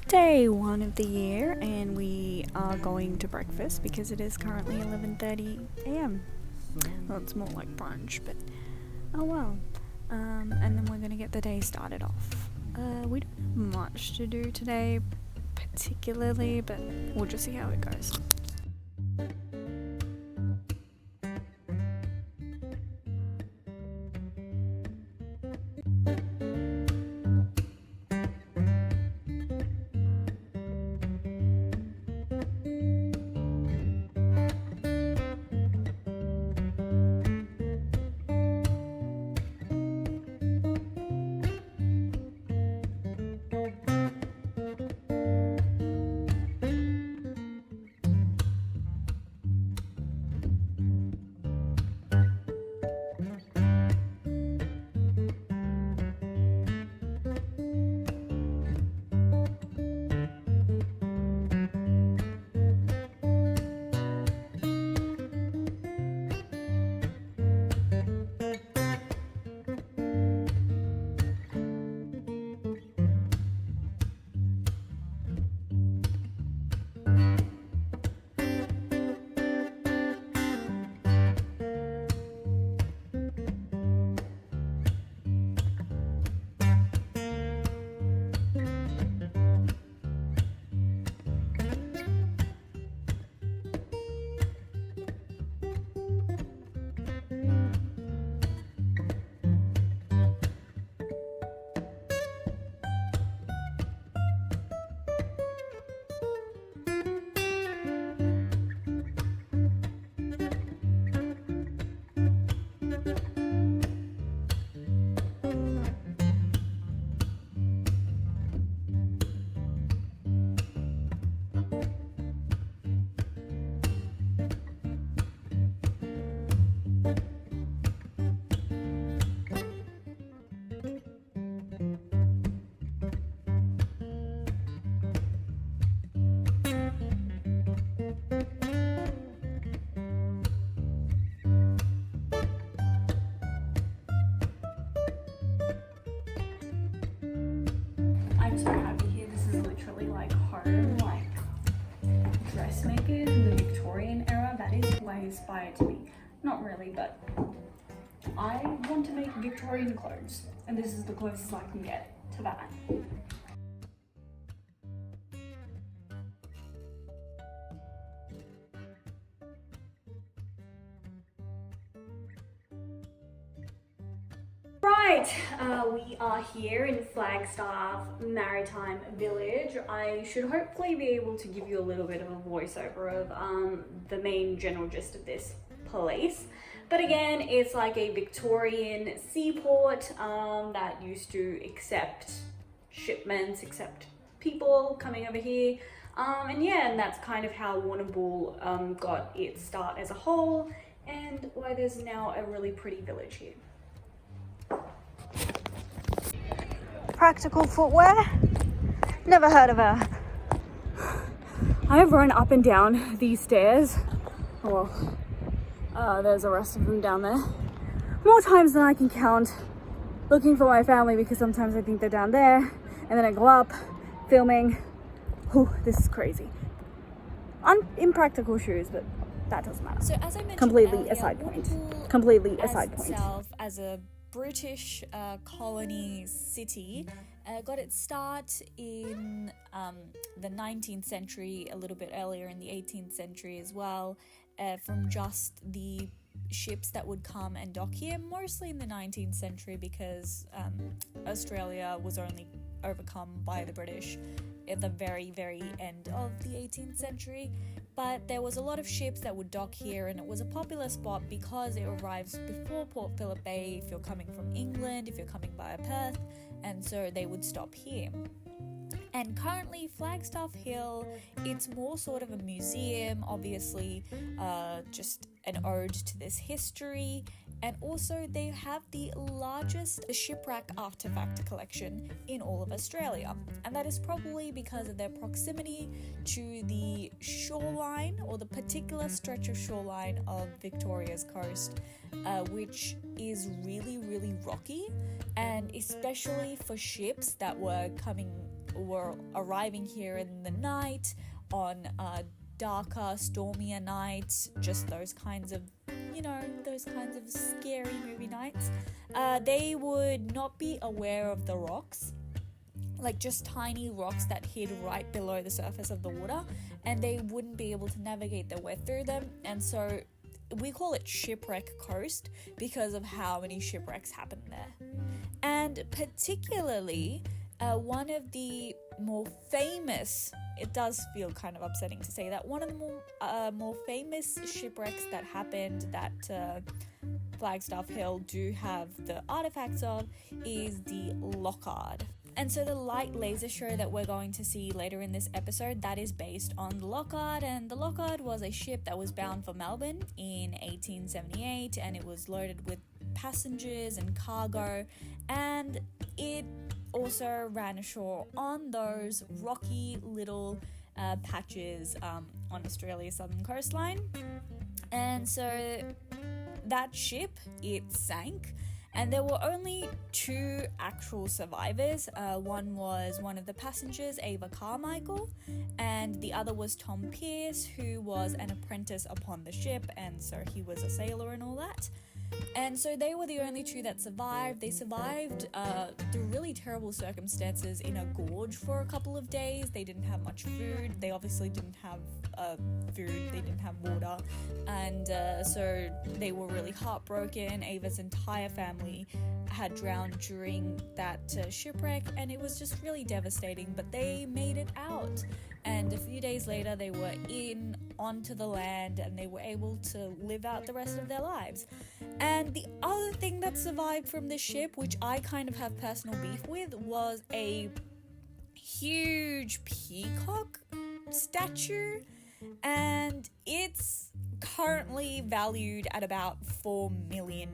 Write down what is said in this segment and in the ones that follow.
Day 1 of the year, and we are going to breakfast because it is currently 11:30 a.m. Well, it's more like brunch, but oh well. And then we're going to get the day started off. We don't have much to do today particularly, but we'll just see how it goes. I'm so happy here. This is literally like home, like dressmakers in the Victorian era. That is who I aspire to be. Not really, but I want to make Victorian clothes, and this is the closest I can get to that. Right, we are here in Flagstaff Maritime Village. I should hopefully be able to give you a little bit of a voiceover of the main general gist of this place. But again, it's like a Victorian seaport that used to accept shipments, accept people coming over here. And yeah, and that's kind of how Warrnambool got its start as a whole, and why there's now a really pretty village here. Practical footwear? Never heard of her. I've run up and down these stairs. Oh, well, there's the rest of them down there. More times than I can count, looking for my family, because sometimes I think they're down there, and then I go up, filming. Whew, this is crazy. Impractical shoes, but that doesn't matter. So as I mentioned Completely earlier, a side point. Warrnambool Completely a as side point. itself, as a British colony city, got its start in the 19th century, a little bit earlier in the 18th century as well, from just the ships that would come and dock here, mostly in the 19th century because Australia was only overcome by the British at the very, very end of the 18th century. But there was a lot of ships that would dock here, and it was a popular spot because it arrives before Port Phillip Bay if you're coming from England, if you're coming via Perth, and so they would stop here. And currently Flagstaff Hill, it's more sort of a museum, obviously, just an ode to this history, and also they have the largest shipwreck artifact collection in all of Australia, and that is probably because of their proximity to the shoreline or the particular stretch of shoreline of Victoria's coast, which is really, really rocky, and especially for ships that were arriving here in the night on darker, stormier nights, just those kinds of scary movie nights. They would not be aware of the rocks, like just tiny rocks that hid right below the surface of the water, and they wouldn't be able to navigate their way through them. And so we call it Shipwreck Coast because of how many shipwrecks happen there. And particularly one of the more famous, it does feel kind of upsetting to say that, one of the more famous shipwrecks that happened that Flagstaff Hill do have the artifacts of is the Lockhart. And so the light laser show that we're going to see later in this episode, that is based on the Lockhart. And the Lockhart was a ship that was bound for Melbourne in 1878, and it was loaded with passengers and cargo, and it also ran ashore on those rocky little patches on Australia's southern coastline. And so that ship, it sank, and there were only 2 actual survivors. One was one of the passengers, Ava Carmichael, and the other was Tom Pearce, who was an apprentice upon the ship, and so he was a sailor and all that. And so they were the only 2 that survived. They survived through really terrible circumstances in a gorge for a couple of days. They didn't have much food. They obviously didn't have food. They didn't have water. And so they were really heartbroken. Ava's entire family had drowned during that shipwreck, and it was just really devastating. But they made it out. And a few days later, they were onto the land, and they were able to live out the rest of their lives. And the other thing that survived from this ship, which I kind of have personal beef with, was a huge peacock statue, and it's currently valued at about $4 million.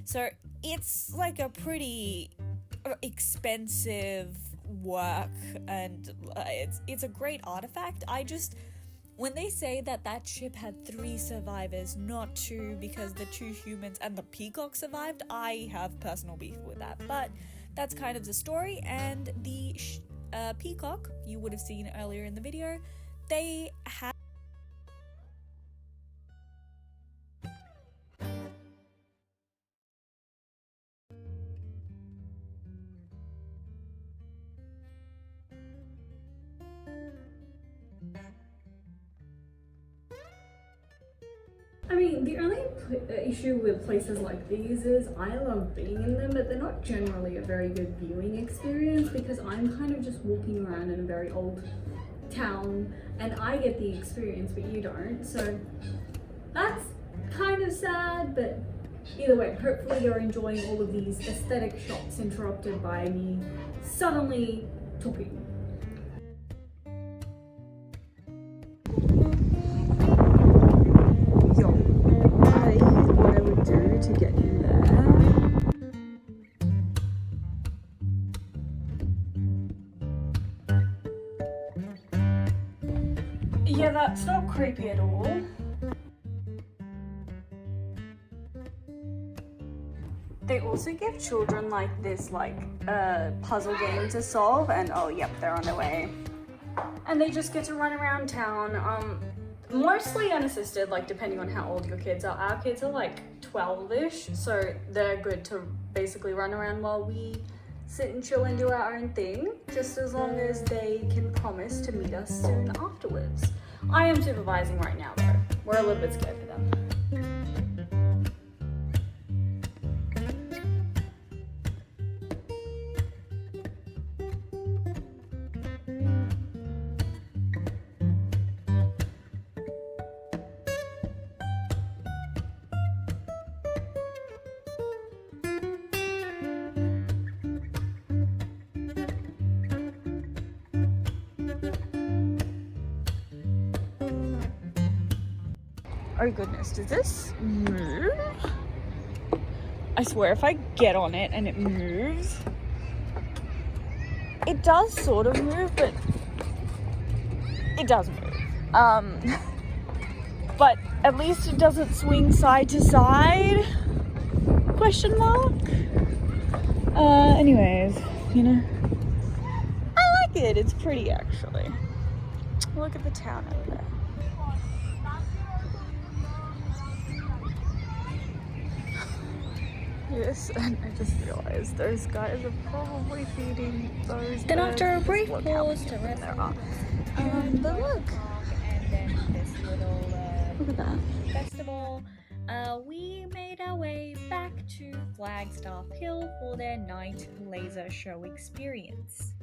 So it's like a pretty expensive work, and it's a great artifact. When they say that ship had 3 survivors, not 2, because the 2 humans and the peacock survived, I have personal beef with that. But that's kind of the story. And the peacock, you would have seen earlier in the video, they had I mean, the only issue with places like these is I love being in them, but they're not generally a very good viewing experience because I'm kind of just walking around in a very old town and I get the experience, but you don't. So that's kind of sad, but either way, hopefully you're enjoying all of these aesthetic shots interrupted by me suddenly talking. To get in there. Yeah, that's not creepy at all. They also give children like this puzzle game to solve, and oh yep, they're on their way. And they just get to run around town, mostly unassisted, depending on how old your kids are. Our kids are 12-ish, so they're good to basically run around while we sit and chill and do our own thing, just as long as they can promise to meet us soon afterwards. I am supervising right now though. We're a little bit scared for them. Oh goodness, does this move? I swear if I get on it and it moves, it does sort of move, but it does move. but at least it doesn't swing side to side, question mark. Anyways, you know, I like it. It's pretty, actually. Look at the town over there. Yes, and I just realized those guys are probably feeding those Then birds. after a brief Look how pause many to of them rest, there are. But look. and then this little Look at that. festival, we made our way back to Flagstaff Hill for their night laser show experience.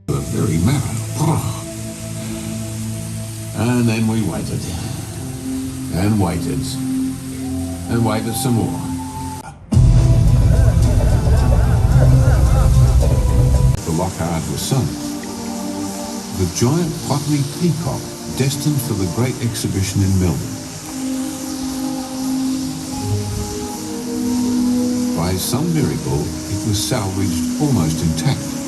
Very matter. And then we waited. And waited. And waited some more. The Lockhart was sung. The giant pottery peacock destined for the great exhibition in Melbourne. By some miracle, it was salvaged almost intact.